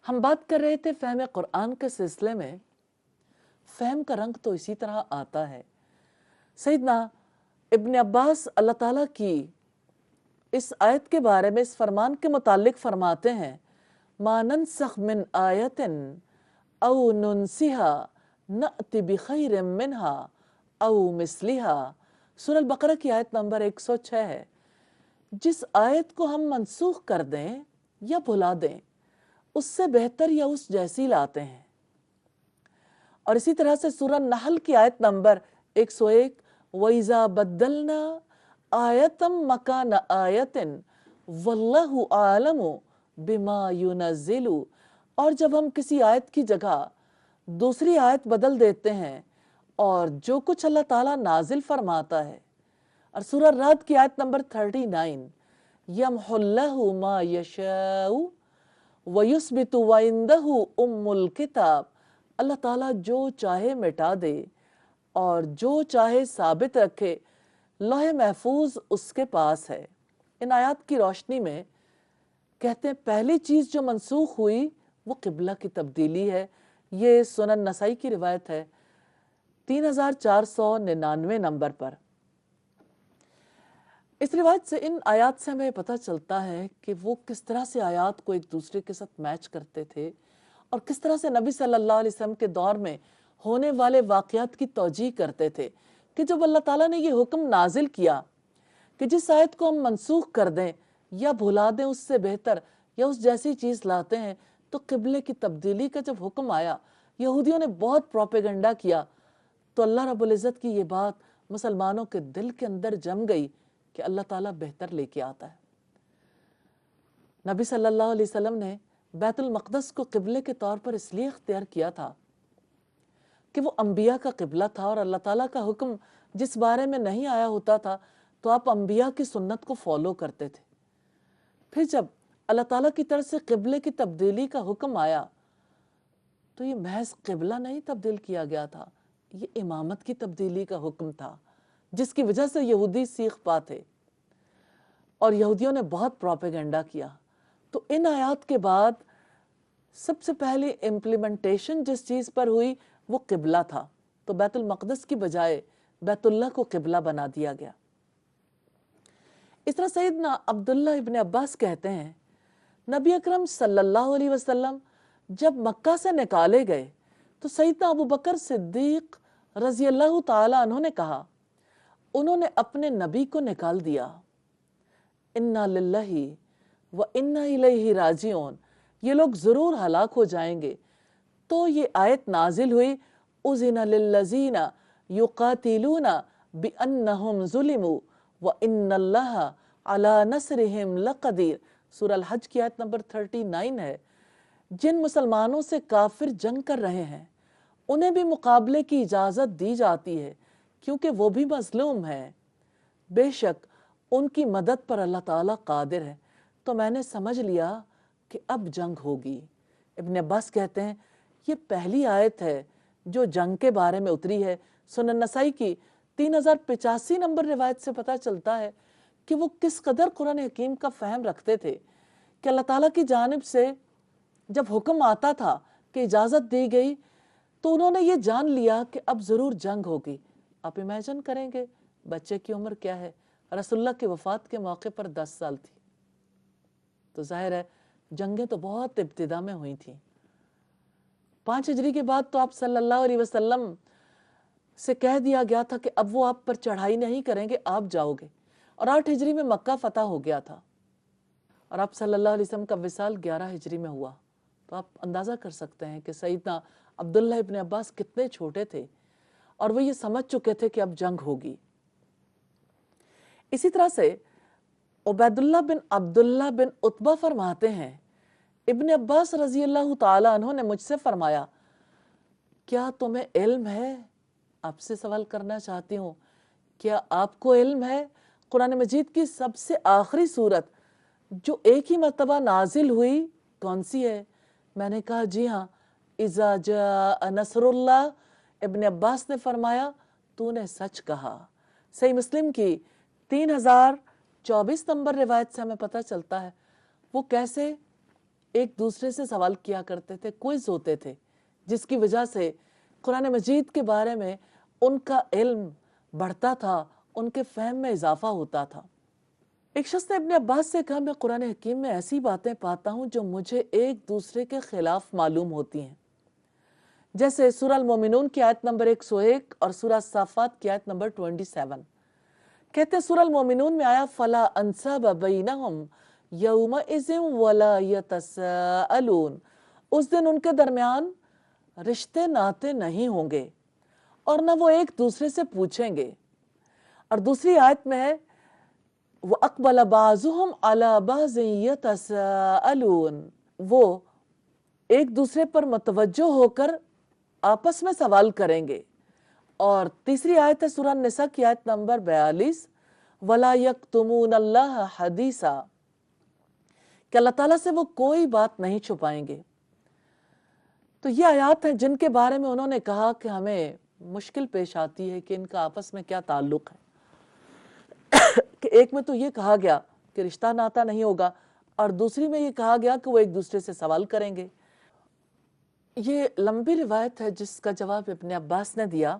हम बात कर रहे थे फहम कुरान के सिलसिले में। फहम का रंग तो इसी तरह आता है। सैयदना इब्न अब्बास अल्लाह ताला की इस आयत के बारे में, इस फरमान के मुतालिक फरमाते हैं, मा नंसख मिन आयतिन औ नुनसिहा नअति बिखैरिम मिनहा औ मिस्लिहा। सूरह बकरा की आयत नंबर 106 है। जिस आयत को हम मनसूख कर दें या भुला दें, उससे बेहतर या उस जैसी लाते हैं। और इसी तरह से सूरह नहल की आयत नंबर 101, वइज़ा बद्दलना आयतम मकान आयतिन वल्लाहु आलमु बिमा युनज़्ज़िलु। और जब हम किसी आयत की जगह दूसरी आयत बदल देते हैं और जो कुछ अल्लाह ताला नाजिल फरमाता है। और सूरह राद की आयत नंबर 39, यमहुल्लाहु मा यशाउ वयुस्बितु वइंदहु उम्मुल किताब। अल्लाह ताला जो चाहे मिटा दे और जो चाहे साबित रखे, लौह महफूज उसके पास है। इन आयत की रोशनी में कहते हैं पहली चीज जो मनसूख हुई वो किबला की तब्दीली है। ये सुनन नसाई की रिवायत है 3499 नंबर पर। इस रिवायत से, इन आयात से हमें पता चलता है कि वो किस तरह से आयात को एक दूसरे के साथ मैच करते थे और किस तरह से नबी सल्लल्लाहु अलैहि वसल्लम के दौर में होने वाले वाक़यात की तौजीह करते थे कि जब अल्लाह ताला ने ये हुक्म नाजिल किया कि जिस आयत को हम मनसूख कर दें या भुला दें, उससे बेहतर या उस जैसी चीज़ लाते हैं, तो किबले की तब्दीली का जब हुक्म आया, यहूदियों ने बहुत प्रोपेगेंडा किया। तो अल्लाह रब्बुल इज़्ज़त की ये बात मुसलमानों के दिल के अंदर जम गई कि अल्लाह ताला बेहतर लेके आता है। नबी सल्लल्लाहु अलैहि वसल्लम ने बैतुल मक़दस को किबले के तौर पर इसलिए इख्तियार किया था कि वो अंबिया का किबला था और अल्लाह ताला का हुक्म जिस बारे में नहीं आया होता था तो आप अंबिया की सुन्नत को फॉलो करते थे। फिर जब अल्लाह ताला की तरफ से किबले की तब्दीली का हुक्म आया तो ये महज किबला नहीं तब्दील किया गया था, ये इमामत की तब्दीली का हुक्म था, जिसकी वजह से यहूदी सीख पाते और यहूदियों ने बहुत प्रोपेगेंडा किया। तो इन आयात के बाद सबसे पहले इम्प्लीमेंटेशन जिस चीज़ पर हुई वो किबला था। तो बैतुल मक़दस की बजाय बैतुल्लाह को किबला बना दिया गया। इस तरह सैयदना अब्दुल्लाह इब्न अब्बास कहते हैं, नबी अकरम सल्लल्लाहु अलैहि वसल्लम जब मक्का से निकाले गए तो सैयदना अबू बकर सिद्दीक रज़ी अल्लाह ताला अन्हु ने कहा, उन्होंने अपने नबी को निकाल दिया। इन्ना लिल्लाहि व इन्ना इलैहि राजिऊन, ये लोग ज़रूर हलाक हो जाएंगे। तो ये आयत नाजिल हुई, उज़िना लिल्लज़ीना युक़ातिलूना बिअन्नहुम ज़ुलिमू व इन्नल्लाहा अला नस्रिहिम लक़दीर। सूरह अल हज की आयत नंबर 39 है। जिन मुसलमानों से काफिर जंग कर रहे हैं उन्हें भी मुकाबले की इजाज़त दी जाती है क्योंकि वो भी मजलूम हैं। बेशक उनकी मदद पर अल्लाह ताला कादिर है। तो मैंने समझ लिया कि अब जंग होगी। इब्न अब्बास कहते हैं ये पहली आयत है जो जंग के बारे में उतरी है। सुनन नसाई की 3085 नंबर रिवायत से पता चलता है कि वो किस कदर कुरान हकीम का फहम रखते थे कि अल्लाह ताला की जानिब से जब हुक्म आता था कि इजाज़त दी गई तो उन्होंने ये जान लिया कि अब ज़रूर जंग होगी। आप इमेजिन करेंगे बच्चे की उम्र क्या है। रसूलुल्लाह की वफ़ात के मौके पर 10 साल थी, तो जाहिर है जंगें तो बहुत इब्तिदा में हुई थी। 5 हिजरी के बाद तो आप सल्लल्लाहु अलैहि वसल्लम से कह दिया गया था कि अब वो आप पर चढ़ाई नहीं करेंगे, आप जाओगे। और 8 हिजरी में मक्का फतह हो गया था और आप सल्लल्लाहु अलैहि वसल्लम का विसाल 11 हिजरी में हुआ। तो आप अंदाज़ा कर सकते हैं कि सैयदना अब्दुल्ला इब्न अब्बास कितने छोटे थे और वो ये समझ चुके थे कि अब जंग होगी। इसी तरह से उबैदुल्लाह बिन अब्दुल्लाह बिन उतबा फरमाते हैं, इब्न अब्बास रज़ी अल्लाह ताला अन्हु ने मुझसे फरमाया, क्या तुम्हें इल्म है? आपसे सवाल करना चाहती हूँ, क्या आपको इल्म है कुरान मजीद की सबसे आखिरी सूरत जो एक ही मर्तबा नाजिल हुई कौन सी है? मैंने कहा जी हाँ, इज़ा जा नसरुल्लाह। इब्न अब्बास ने फरमाया, तूने सच कहा। सही मुस्लिम की 3024 नंबर रिवायत से हमें पता चलता है। वो कैसे? ایک دوسرے سے سوال کیا کرتے تھے، کوئز ہوتے تھے، جس کی وجہ سے قرآن مجید کے بارے میں ان کا علم بڑھتا تھا، ان کے فہم میں اضافہ ہوتا تھا۔ ایک شخص نے ابن عباس سے کہا، میں قرآن حکیم میں ایسی باتیں پاتا ہوں جو مجھے ایک دوسرے کے خلاف معلوم ہوتی ہیں، جیسے سورہ المومنون کی آیت نمبر 101 اور سورہ صافات کی آیت نمبر 27۔ کہتے ہیں سورہ المومنون میں آیا فَلَا أَنْسَابَ بَيْنَهُمْ يَوْمَئِذٍ وَلَا يَتَسَاءَلُونَ، اس دن ان کے درمیان رشتے ناتے نہیں ہوں گے اور نہ وہ ایک دوسرے سے پوچھیں گے۔ اور دوسری آیت میں ہے وَأَقْبَلَ بَعْضُهُمْ عَلَى بَعْضٍ يَتَسَاءَلُونَ، وہ ایک دوسرے پر متوجہ ہو کر آپس میں سوال کریں گے۔ اور تیسری آیت ہے سورہ النساء کی آیت نمبر 42 وَلَا يَكْتُمُونَ اللَّهَ حَدِيثًا، کہ اللہ تعالیٰ سے وہ کوئی بات نہیں چھپائیں گے۔ تو یہ آیات ہیں جن کے بارے میں انہوں نے کہا کہ ہمیں مشکل پیش آتی ہے کہ ان کا آپس میں کیا تعلق ہے۔ کہ ایک میں تو یہ کہا گیا کہ رشتہ ناتا نہیں ہوگا، اور دوسری میں یہ کہا گیا کہ وہ ایک دوسرے سے سوال کریں گے۔ یہ لمبی روایت ہے جس کا جواب ابن عباس نے دیا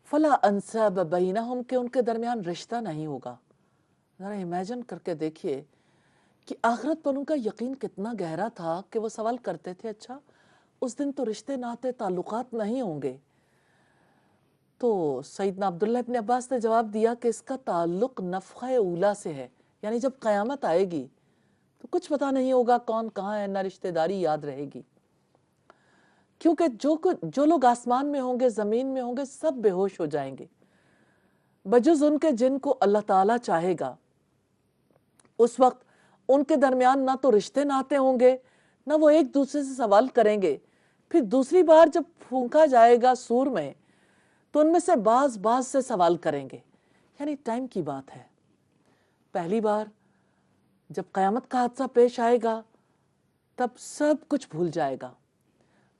فَلَا أَنْسَابَ بَيْنَهُمْ، کہ ان کے درمیان رشتہ نہیں ہوگا۔ ذرا امیجن کر کے دیکھیے کہ آخرت پر ان کا یقین کتنا گہرا تھا کہ وہ سوال کرتے تھے اچھا اس دن تو رشتے ناتے تعلقات نہیں ہوں گے۔ تو سیدنا عبداللہ ابن عباس نے جواب دیا کہ اس کا تعلق نفخہ اولا سے ہے، یعنی جب قیامت آئے گی تو کچھ پتہ نہیں ہوگا کون کہاں ہے، نہ رشتہ داری یاد رہے گی، کیونکہ جو لوگ آسمان میں ہوں گے، زمین میں ہوں گے، سب بے ہوش ہو جائیں گے بجز ان کے جن کو اللہ تعالیٰ چاہے گا۔ اس وقت ان کے درمیان نہ تو رشتے ناتے ہوں گے، نہ وہ ایک دوسرے سے سوال کریں گے۔ پھر دوسری بار جب پھونکا جائے گا سور میں تو ان میں سے بعض سے سوال کریں گے، یعنی ٹائم کی بات ہے۔ پہلی بار جب قیامت کا حادثہ پیش آئے گا تب سب کچھ بھول جائے گا۔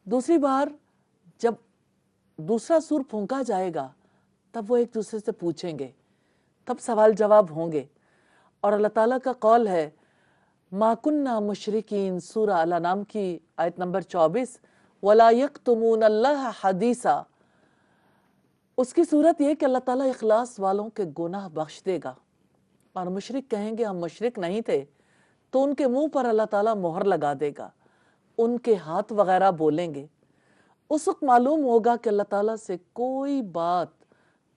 دوسری بار جب دوسرا سور پھونکا جائے گا تب وہ ایک دوسرے سے پوچھیں گے، تب سوال جواب ہوں گے۔ اور اللہ تعالیٰ کا قول ہے مَا كُنَّا مُشْرِكِينَ، سورہ الانعام کی آیت نمبر 24 وَلَا يَكْتُمُونَ اللَّهَ حَدِيثًا۔ اس کی صورت یہ کہ اللہ تعالیٰ اخلاص والوں کے گناہ بخش دے گا، اور مشرک کہیں گے ہم مشرک نہیں تھے تو ان کے منہ پر اللہ تعالیٰ مہر لگا دے گا، ان کے ہاتھ وغیرہ بولیں گے۔ اس وقت معلوم ہوگا کہ اللہ تعالیٰ سے کوئی بات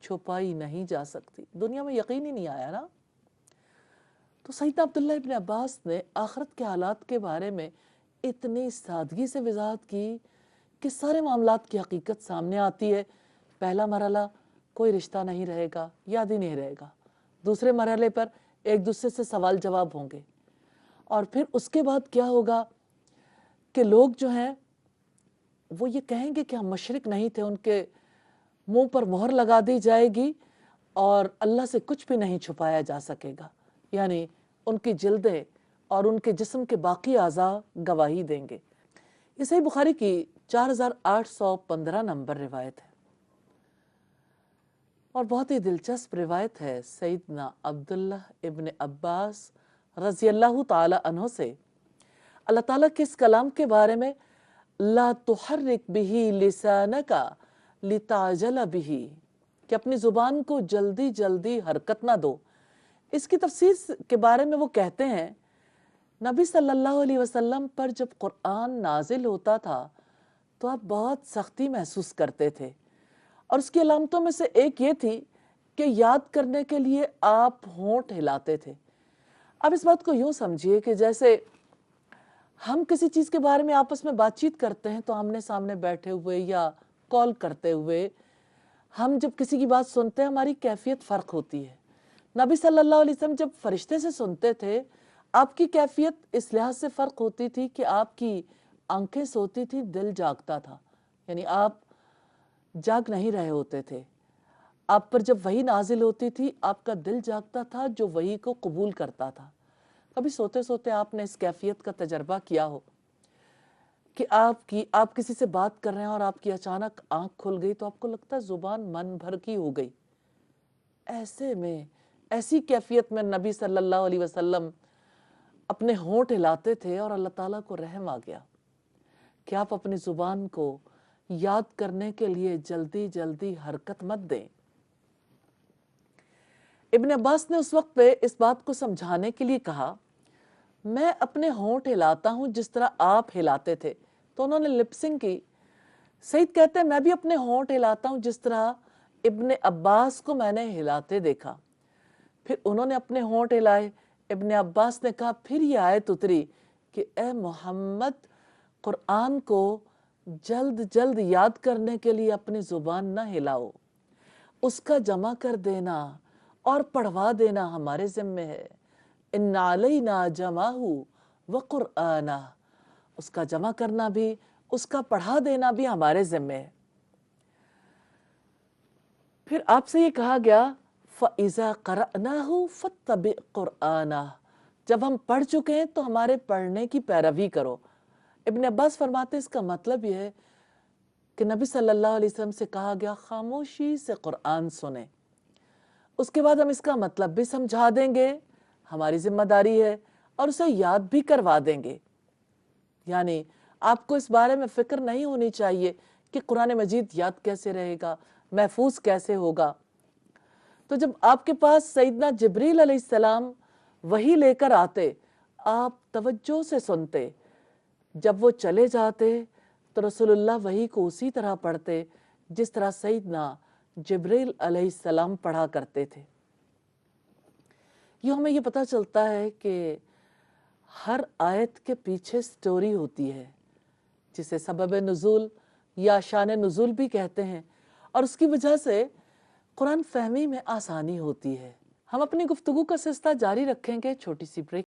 چھپائی نہیں جا سکتی۔ دنیا میں یقین ہی نہیں آیا نا۔ تو سیدنا عبداللہ ابن عباس نے آخرت کے حالات کے بارے میں اتنی سادگی سے وضاحت کی کہ سارے معاملات کی حقیقت سامنے آتی ہے۔ پہلا مرحلہ کوئی رشتہ نہیں رہے گا، یاد ہی نہیں رہے گا۔ دوسرے مرحلے پر ایک دوسرے سے سوال جواب ہوں گے، اور پھر اس کے بعد کیا ہوگا کہ لوگ جو ہیں وہ یہ کہیں گے کہ ہم مشرک نہیں تھے، ان کے منہ پر مہر لگا دی جائے گی اور اللہ سے کچھ بھی نہیں چھپایا جا سکے گا، یعنی ان کی جلدیں اور ان کے جسم کے باقی اعضاء گواہی دیں گے۔ یہ صحیح بخاری کی 4815 نمبر روایت ہے، اور بہت ہی دلچسپ روایت ہے سیدنا عبداللہ ابن عباس رضی اللہ تعالی عنہ سے اللہ تعالیٰ کے اس کلام کے بارے میں لا تحرک به لسانک لتعجل به، کہ اپنی زبان کو جلدی جلدی حرکت نہ دو۔ اس کی تفسیر کے بارے میں وہ کہتے ہیں نبی صلی اللہ علیہ وسلم پر جب قرآن نازل ہوتا تھا تو آپ بہت سختی محسوس کرتے تھے، اور اس کی علامتوں میں سے ایک یہ تھی کہ یاد کرنے کے لیے آپ ہونٹ ہلاتے تھے۔ اب اس بات کو یوں سمجھیے کہ جیسے ہم کسی چیز کے بارے میں آپس میں بات چیت کرتے ہیں تو آمنے سامنے بیٹھے ہوئے یا کال کرتے ہوئے ہم جب کسی کی بات سنتے ہیں ہماری کیفیت فرق ہوتی ہے۔ نبی صلی اللہ علیہ وسلم جب فرشتے سے سنتے تھے آپ کی کیفیت اس لحاظ سے فرق ہوتی تھی کہ آپ کی آنکھیں سوتی تھی، دل جاگتا تھا، یعنی آپ جاگ نہیں رہے ہوتے تھے۔ آپ پر جب وحی نازل ہوتی تھی آپ کا دل جاگتا تھا جو وحی کو قبول کرتا تھا۔ کبھی سوتے سوتے آپ نے اس کیفیت کا تجربہ کیا ہو کہ آپ کسی سے بات کر رہے ہیں اور آپ کی اچانک آنکھ کھل گئی تو آپ کو لگتا ہے زبان من بھر کی ہو گئی۔ ایسے میں ایسی کیفیت میں نبی صلی اللہ علیہ وسلم अपने होंठ हिलाते थे और अल्लाह ताला को रहम आ गया कि आप अपनी जुबान को याद करने के लिए जल्दी जल्दी हरकत मत दें। इब्न अब्बास ने उस वक्त पे इस बात को समझाने के लिए कहा, मैं अपने होंठ हिलाता हूं जिस तरह आप हिलाते थे। तो उन्होंने लिपसिंग की। सईद कहते हैं, मैं भी अपने होंठ हिलाता हूं जिस तरह इब्न अब्बास को मैंने हिलाते देखा। फिर उन्होंने अपने होंठ हिलाए। इब्न अब्बास ने कहा, फिर ये आयत उतरी कि ए मोहम्मद, कुरान को जल्द जल्द याद करने के लिए अपनी जुबान ना हिलाओ, उसका जमा कर देना और पढ़वा देना हमारे जिम्मे है। इन्ना अलैना जमाहु व कुरआना, उसका जमा करना भी, उसका पढ़ा देना भी हमारे जिम्मे है। फिर आपसे ये कहा गया, फ़इज़ा क़रअनाहु फ़त्तबि कुरआना, जब हम पढ़ चुके हैं तो हमारे पढ़ने की पैरवी करो। इब्न अब्बास फरमाते हैं, इसका मतलब यह है कि नबी सल्लल्लाहु अलैहि वसल्लम से कहा गया, खामोशी से कुरान सुने। उसके बाद हम इसका मतलब भी समझा देंगे, हमारी जिम्मेदारी है, और उसे याद भी करवा देंगे। यानी आपको इस बारे में फिक्र नहीं होनी चाहिए कि कुरान मजीद याद कैसे रहेगा, महफूज कैसे होगा। तो जब आपके पास सैयदना जिब्रील अलैहिस्सलाम वही लेकर आते, आप तवज्जो से सुनते। जब वो चले जाते तो रसूलुल्लाह वही को उसी तरह पढ़ते जिस तरह सैयदना जिब्रील अलैहिस्सलाम पढ़ा करते थे। यूँ हमें ये पता चलता है कि हर आयत के पीछे स्टोरी होती है, जिसे सबब नुज़ूल या शान नुज़ूल भी कहते हैं, और उसकी वजह से कुरान फहमी में आसानी होती है। हम अपनी गुफ्तगू का सिलसिला जारी रखेंगे छोटी सी ब्रेक